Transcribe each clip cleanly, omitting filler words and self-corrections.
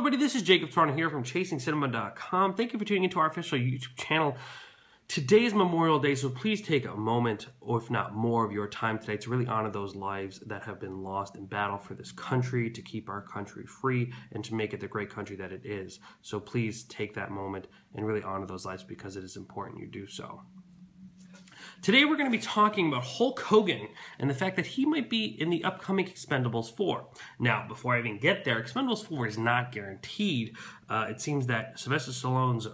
everybody, this is Jacob Toronto here from ChasingCinema.com. Thank you for tuning into our official YouTube channel. Today is Memorial Day, so please take a moment, or if not more, of your time today to really honor those lives that have been lost in battle for this country, to keep our country free, and to make it the great country that it is. So please take that moment and really honor those lives because it is important you do so. Today we're going to be talking about Hulk Hogan and the fact that he might be in the upcoming Expendables 4. Now, before I even get there, Expendables 4 is not guaranteed. It seems that Sylvester Stallone's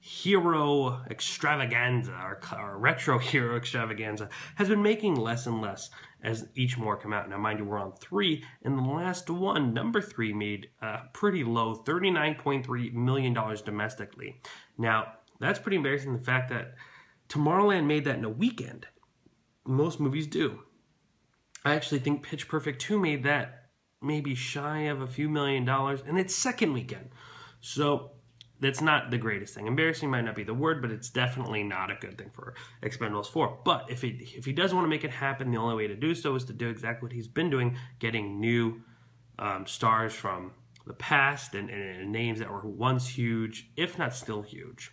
hero extravaganza, or retro hero extravaganza, has been making less and less as each more come out. Now, mind you, we're on 3, and the last one, number 3, made pretty low, $39.3 million domestically. Now, that's pretty embarrassing, the fact that Tomorrowland made that in a weekend. Most movies do. I actually think Pitch Perfect 2 made that maybe shy of a few $1 million in its second weekend. So that's not the greatest thing. Embarrassing might not be the word, but it's definitely not a good thing for Expendables 4. But if he does want to make it happen, the only way to do so is to do exactly what he's been doing, getting new stars from the past and names that were once huge, if not still huge.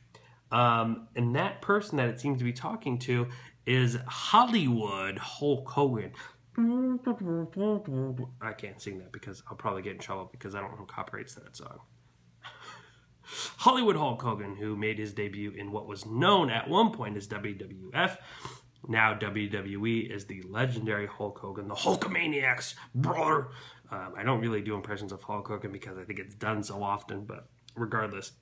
And that person that it seems to be talking to is Hollywood Hulk Hogan. I can't sing that because I'll probably get in trouble because I don't know who copyrights that song. Hollywood Hulk Hogan, who made his debut in what was known at one point as WWF. Now WWE is the legendary Hulk Hogan, the Hulkamaniacs, brother. I don't really do impressions of Hulk Hogan because I think it's done so often, but regardless,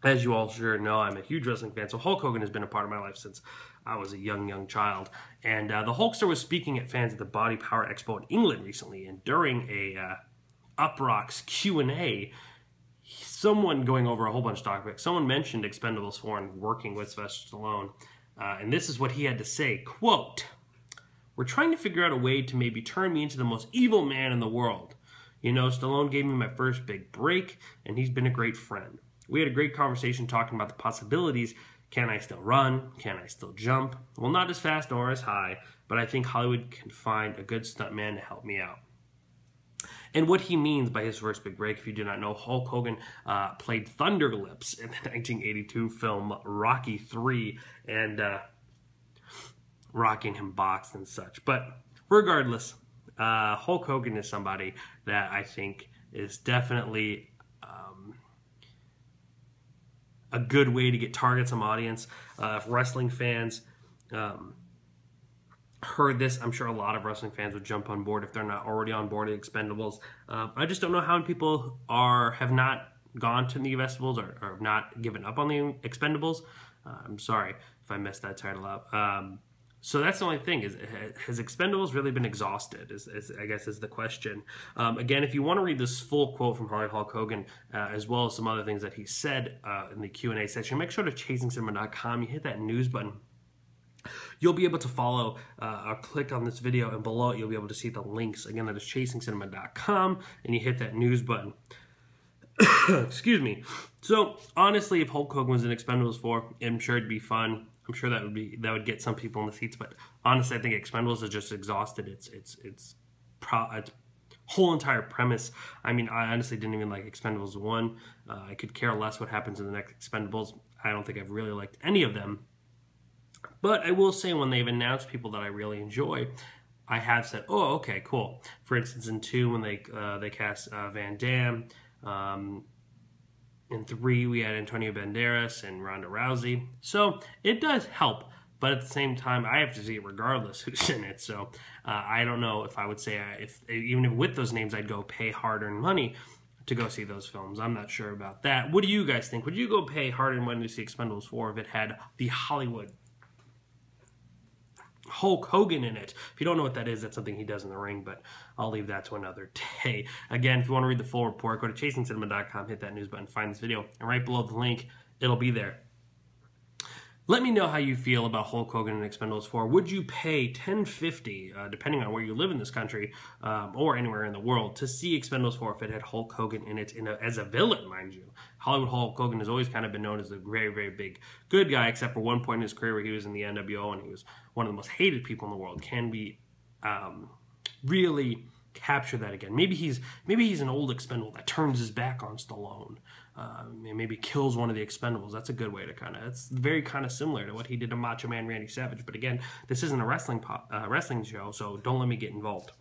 as you all sure know, I'm a huge wrestling fan, so Hulk Hogan has been a part of my life since I was a young child. And the Hulkster was speaking at fans at the Body Power Expo in England recently, and during a Uproxx Q&A, someone going over a whole bunch of topics, someone mentioned Expendables 4 and working with Sylvester Stallone, and this is what he had to say, quote, "We're trying to figure out a way to maybe turn me into the most evil man in the world. You know, Stallone gave me my first big break, and he's been a great friend. We had a great conversation talking about the possibilities. Can I still run? Can I still jump? Well, not as fast nor as high, but I think Hollywood can find a good stuntman to help me out." And what he means by his first big break, if you do not know, Hulk Hogan played Thunder Lips in the 1982 film Rocky III, and rocking him boxed and such. But regardless, Hulk Hogan is somebody that I think is definitely a good way to get target some audience. If wrestling fans heard this, I'm sure a lot of wrestling fans would jump on board if they're not already on board at Expendables. I just don't know how many people have not gone to the Expendables or have not given up on the Expendables. I'm sorry if I messed that title up. So that's the only thing, has Expendables really been exhausted, I guess is the question. Again, if you want to read this full quote from Hulk Hogan, as well as some other things that he said in the Q&A section, make sure to ChasingCinema.com, you hit that news button. You'll be able to follow or click on this video, and below it you'll be able to see the links. Again, that is ChasingCinema.com, and you hit that news button. Excuse me. So, honestly, if Hulk Hogan was in Expendables 4, I'm sure it'd be fun. I'm sure that would get some people in the seats, but honestly, I think Expendables is just exhausted. Its whole entire premise. I mean, I honestly didn't even like Expendables 1. I could care less what happens in the next Expendables. I don't think I've really liked any of them. But I will say, when they've announced people that I really enjoy, I have said, oh, okay, cool. For instance, in 2, when they cast Van Damme. In 3, we had Antonio Banderas and Ronda Rousey. So it does help, but at the same time, I have to see it regardless who's in it. So I don't know if I would say, even with those names, I'd go pay hard-earned money to go see those films. I'm not sure about that. What do you guys think? Would you go pay hard-earned money to see Expendables 4 if it had the Hollywood Hulk Hogan in it? If you don't know what that is, that's something he does in the ring, but I'll leave that to another day. Again, if you want to read the full report, go to ChasingCinema.com, hit that news button, find this video, and right below the link, it'll be there. Let me know how you feel about Hulk Hogan and Expendables 4. Would you pay $10.50, depending on where you live in this country, or anywhere in the world, to see Expendables 4 if it had Hulk Hogan in it as a villain, mind you? Hollywood Hulk Hogan has always kind of been known as a very, very big good guy, except for one point in his career where he was in the NWO and he was one of the most hated people in the world. Can capture that again. Maybe he's an old Expendable that turns his back on Stallone. Maybe kills one of the Expendables. That's a good way to it's very kind of similar to what he did to Macho Man Randy Savage. But again, this isn't a wrestling show, so don't let me get involved.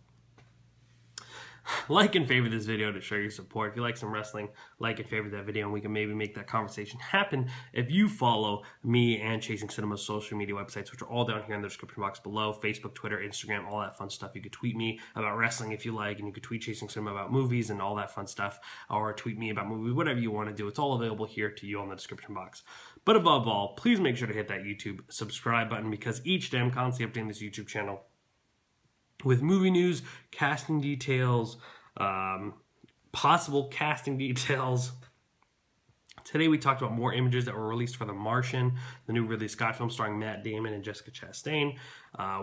Like and favorite this video to show your support. If you like some wrestling, like and favorite that video, and we can maybe make that conversation happen if you follow me and Chasing Cinema's social media websites, which are all down here in the description box below. Facebook, Twitter, Instagram, all that fun stuff. You could tweet me about wrestling if you like, and you could tweet Chasing Cinema about movies and all that fun stuff, or tweet me about movies, whatever you want to do. It's all available here to you on the description box. But above all, please make sure to hit that YouTube subscribe button, because each day I'm constantly updating this YouTube channel with movie news, casting details, possible casting details. Today we talked about more images that were released for The Martian, the new Ridley Scott film starring Matt Damon and Jessica Chastain.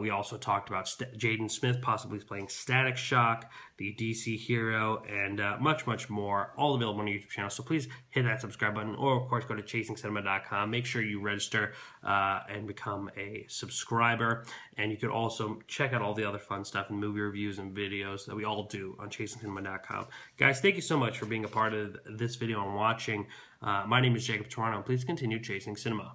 We also talked about Jaden Smith possibly playing Static Shock, the DC hero, and much, much more, all available on our YouTube channel. So please hit that subscribe button, or of course go to ChasingCinema.com. Make sure you register and become a subscriber. And you could also check out all the other fun stuff and movie reviews and videos that we all do on ChasingCinema.com. Guys, thank you so much for being a part of this video and watching. My name is Jacob Toronto, and please continue chasing cinema.